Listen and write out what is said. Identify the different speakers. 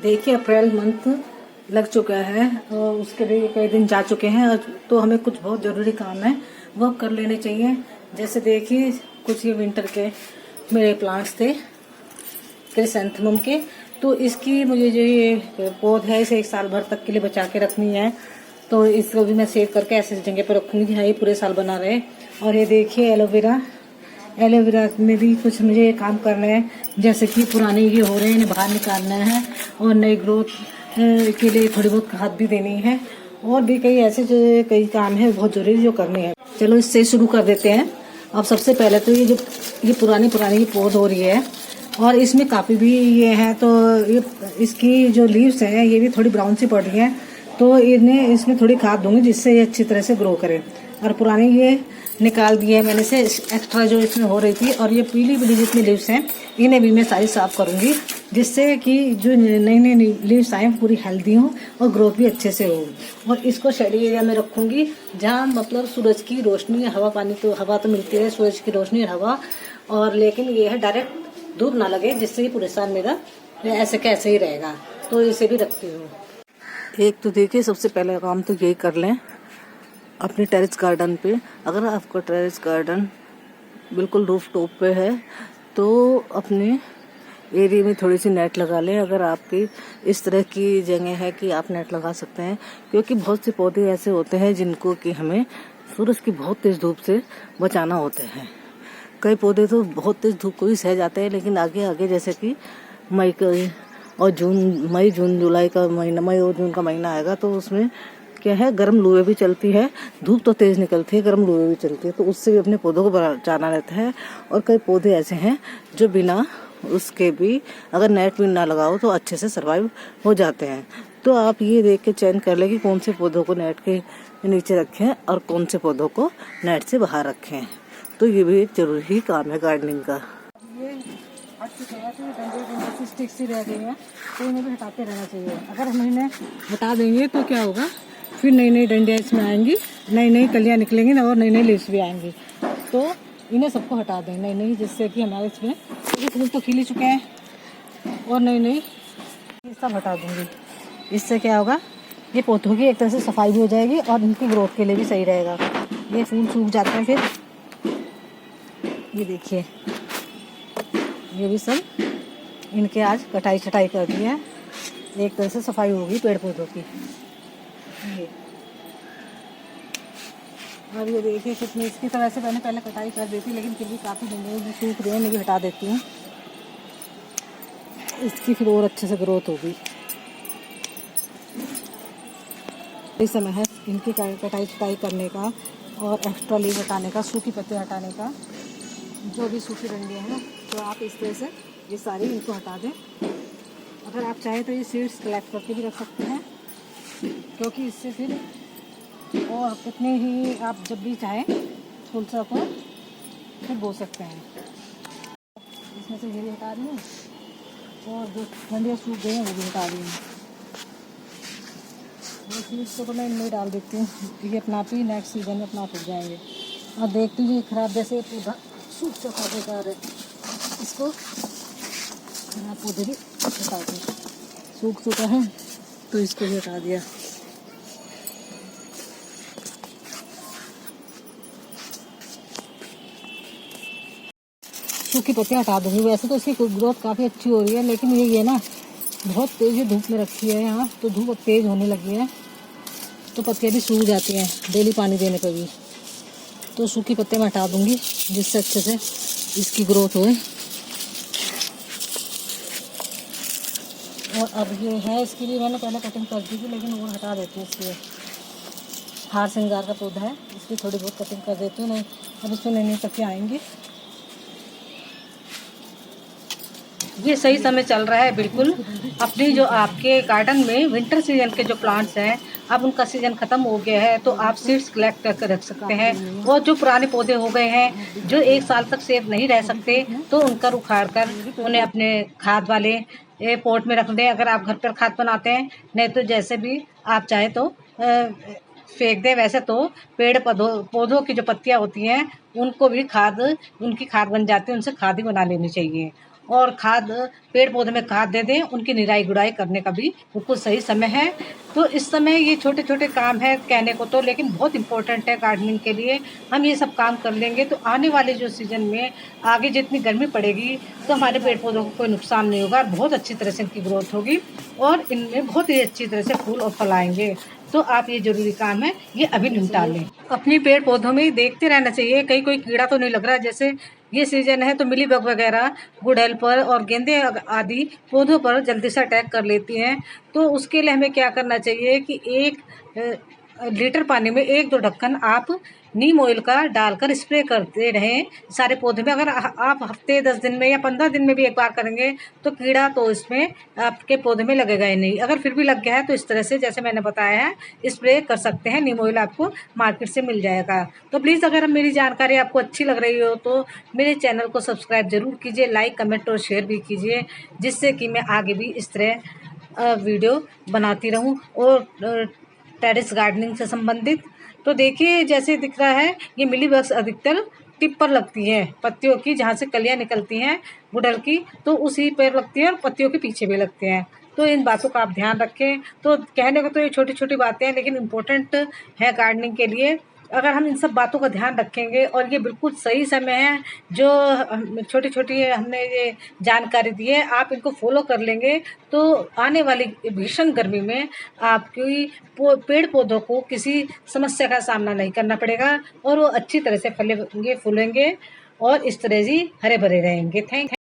Speaker 1: देखिए April month लग चुका है और उसके लिए कई दिन जा चुके हैं तो हमें कुछ बहुत ज़रूरी काम है वो कर लेने चाहिए। जैसे देखिए कुछ ये विंटर के मेरे प्लांट्स थे क्रिसैंथेमम के, तो इसकी मुझे जो ये पौध है इसे 1 साल भर तक के लिए बचा के रखनी है। तो इसको भी मैं सेव करके ऐसे जगह पर रखूँगी हाँ ये पूरे साल बना रहे। और ये देखिए एलोवेरा में भी कुछ मुझे काम करना है, जैसे कि पुराने ये हो रहे हैं इन्हें बाहर निकालना है और नई ग्रोथ के लिए थोड़ी बहुत खाद भी देनी है और भी कई ऐसे जो कई काम है बहुत ज़रूरी जो करने हैं। चलो इससे शुरू कर देते हैं। अब सबसे पहले तो ये पुरानी पौध हो रही है और इसमें काफ़ी भी ये है, तो ये इसकी जो लीव्स हैं ये भी थोड़ी ब्राउन सी पड़ रही हैं, तो इन्हें इसमें थोड़ी खाद दूंगी जिससे ये अच्छी तरह से ग्रो करे। और पुरानी ये निकाल दी है मैंने से एक्स्ट्रा जो इसमें हो रही थी, और ये पीली जितनी लीव्स हैं इन्हें भी मैं सारी साफ करूंगी जिससे कि जो नई नई लीव्स आए पूरी हेल्दी हों और ग्रोथ भी अच्छे से हो। और इसको शेडी एरिया में रखूंगी जहाँ मतलब सूरज की रोशनी हवा तो मिलती है, सूरज की रोशनी और हवा, और लेकिन ये है डायरेक्ट धूप ना लगे जिससे कि पूरे साल मेरा ऐसे कैसे ही रहेगा। तो इसे भी रखती हूँ। एक तो देखिए सबसे पहले काम तो यही कर लें अपने टेरेस गार्डन पे। अगर आपका टेरेस गार्डन बिल्कुल रूफ टॉप पे है तो अपने एरिया में थोड़ी सी नेट लगा लें। अगर आपकी इस तरह की जगह है कि आप नेट लगा सकते हैं, क्योंकि बहुत से पौधे ऐसे होते हैं जिनको कि हमें सूरज की बहुत तेज धूप से बचाना होता है। कई पौधे तो बहुत तेज धूप को भी सह जाते हैं, लेकिन आगे जैसे कि मई और जुलाई का महीना, मई और जून का महीना आएगा तो उसमें क्या है गर्म लूएं भी चलती है, धूप तो तेज निकलती है, गर्म लूएं भी चलती है, तो उससे भी अपने पौधों को बचाना रहता है। और कई पौधे ऐसे हैं जो बिना उसके भी अगर नेट भी ना लगाओ तो अच्छे से सर्वाइव हो जाते हैं। तो आप ये देख के चयन कर लें कि कौन से पौधों को नेट के नीचे रखें और कौन से पौधों को नेट से बाहर रखें। तो ये भी एक जरूरी काम है गार्डनिंग का। स्टिक सी रह गई है तो इन्हें भी हटाते रहना चाहिए। अगर हम इन्हें हटा देंगे तो क्या होगा, फिर नई डंडियाँ इसमें आएंगी, नई कलियाँ निकलेंगी और नई लीव्स भी आएंगी। तो इन्हें सबको हटा दें नई, जिससे कि हमारे इसमें फूल तो खिल चुके हैं और नई सब हटा दूंगी। इससे क्या होगा, ये पौधों की एक तरह से सफाई भी हो जाएगी और इनकी ग्रोथ के लिए भी सही रहेगा। ये फूल सूख जाते हैं फिर ये देखिए ये भी सब इनके आज कटाई छटाई कर दी है, एक तरह से सफाई होगी पेड़ पौधों की। ये और ये देखिए कितनी इसकी तरह से मैंने पहले कटाई कर दी थी, लेकिन फिर भी काफ़ी डंडे सूख रहे हैं, मैं भी हटा देती हूँ। इसकी फिर और अच्छे से ग्रोथ होगी। इस समय है इनकी कटाई छटाई करने का और एक्स्ट्रा लीव हटाने का, सूखी पत्ते हटाने का। जो भी सूखी डंडियाँ हैं तो आप इस तरह से ये सारी इनको हटा दें। अगर आप चाहें तो ये सीड्स कलेक्ट करके भी रख सकते हैं, क्योंकि इससे फिर और कितने ही आप जब भी चाहें फूल सा को फिर बो सकते हैं। इसमें से ये भी हटा रही हूँ और जो डंडियाँ सूख गई हैं वो भी हटा रही हूँ। वो सीड्स को तो मैं इनमें डाल देती हूँ, ये अपना आप ही नेक्स्ट सीजन में अपना उग जाएंगे। और देखती हूँ ये खराब जैसे पौधा सूख चुका बेकार है, इसको खराब पौधे भी हटा दें। सूख चुका है तो इसको भी हटा दिया। सूखी पत्तियाँ हटा दूँगी। वैसे तो इसकी ग्रोथ काफ़ी अच्छी हो रही है, लेकिन ये ना बहुत तेज़ धूप में रखी है यहाँ, तो धूप तेज़ होने लगी है तो पत्तियाँ भी सूख जाती हैं डेली पानी देने पर भी। तो सूखी पत्ते मैं हटा दूँगी जिससे अच्छे से इसकी ग्रोथ होए। और अब ये है इसकी भी मैंने पहले कटिंग कर दी थी, लेकिन वो हटा देती हूँ। इसलिए हार श्रृंगार का पौधा है, इसकी थोड़ी बहुत कटिंग कर देती हूँ। नहीं अब इसमें नई पत्तियाँ आएंगी। ये सही समय चल रहा है बिल्कुल। अपनी जो आपके गार्डन में विंटर सीजन के जो प्लांट्स हैं अब उनका सीजन ख़त्म हो गया है, तो आप सीड्स कलेक्ट करके रख सकते हैं। और जो पुराने पौधे हो गए हैं जो 1 साल तक सेफ नहीं रह सकते, तो उनका उखाड़ कर उन्हें अपने खाद वाले पॉट में रख दें। अगर आप घर पर खाद बनाते हैं, नहीं तो जैसे भी आप चाहें तो फेंक दें। वैसे तो पेड़ पौधों की जो पत्तियाँ होती हैं उनको भी उनकी खाद बन जाती है, उनसे खाद ही बना लेनी चाहिए। और खाद पेड़ पौधे में खाद दे दें, उनकी निराई गुड़ाई करने का भी बिल्कुल सही समय है। तो इस समय ये छोटे छोटे काम है कहने को तो, लेकिन बहुत इंपॉर्टेंट है गार्डनिंग के लिए। हम ये सब काम कर लेंगे तो आने वाले जो सीज़न में आगे जितनी गर्मी पड़ेगी तो हमारे पेड़ पौधों को कोई नुकसान नहीं होगा, बहुत अच्छी तरह से इनकी ग्रोथ होगी और इनमें बहुत ही अच्छी तरह से फूल और फल आएंगे। तो आप ये ज़रूरी काम है ये अभी निपटा लें। अपनी पेड़ पौधों में देखते रहना चाहिए कहीं कोई कीड़ा तो नहीं लग रहा। जैसे ये सीजन है तो मिलीबग वगैरह गुड़हल पर और गेंदे आदि पौधों पर जल्दी से अटैक कर लेती हैं। तो उसके लिए हमें क्या करना चाहिए कि 1 लीटर पानी में 1-2 ढक्कन आप नीम ऑयल का डालकर स्प्रे करते रहें सारे पौधे में। अगर आप हफ्ते 10 दिन में या 15 दिन में भी एक बार करेंगे तो कीड़ा तो इसमें आपके पौधे में लगेगा ही नहीं। अगर फिर भी लग गया है तो इस तरह से जैसे मैंने बताया है स्प्रे कर सकते हैं। नीम ऑयल आपको मार्केट से मिल जाएगा। तो प्लीज़ अगर मेरी जानकारी आपको अच्छी लग रही हो तो मेरे चैनल को सब्सक्राइब ज़रूर कीजिए, लाइक कमेंट और शेयर भी कीजिए, जिससे कि मैं आगे भी इस तरह वीडियो बनाती रहूं और टेरेस गार्डनिंग से संबंधित। तो देखिए जैसे दिख रहा है ये मिलीबग्स अधिकतर टिप पर लगती हैं पत्तियों की, जहाँ से कलियाँ निकलती हैं गुड़हल की, तो उसी पर लगती है और पत्तियों के पीछे भी लगते हैं। तो इन बातों का आप ध्यान रखें। तो कहने को तो ये छोटी छोटी बातें हैं लेकिन इम्पोर्टेंट है गार्डनिंग के लिए। अगर हम इन सब बातों का ध्यान रखेंगे और ये बिल्कुल सही समय है जो छोटी छोटी हमने ये जानकारी दी है, आप इनको फॉलो कर लेंगे तो आने वाली भीषण गर्मी में आपकी पेड़ पौधों को किसी समस्या का सामना नहीं करना पड़ेगा और वो अच्छी तरह से फलेंगे फूलेंगे और इस तरह से हरे भरे रहेंगे। थैंक